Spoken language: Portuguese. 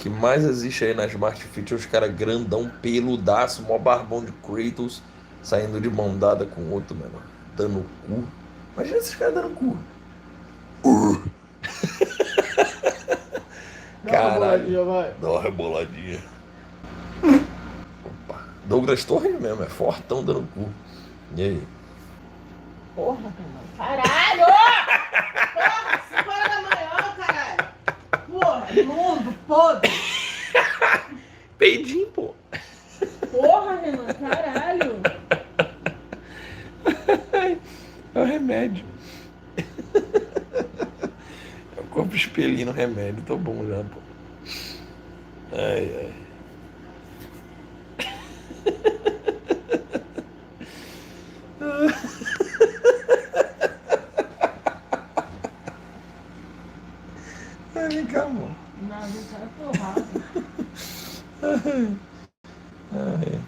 que mais existe aí na Smart Fit é os caras grandão, peludaço, mó barbão de Kratos, saindo de mão dada com o outro, mano. Dando cu. Imagina esses caras dando cu. Dá uma Caralho. boladinha, vai. Dá uma reboladinha. Opa. Douglas Torres mesmo, é fortão dando cu. E aí? Porra, Renan. Caralho! Porra, 5 horas da manhã, caralho. Porra, imundo, podre. Peidinho, pô. Porra, Renan, caralho. É o remédio. É o corpo expelindo o remédio. Tô bom já, pô. Ai, ai. Ai, vem cá, amor. Não, não tá torrado. Ai.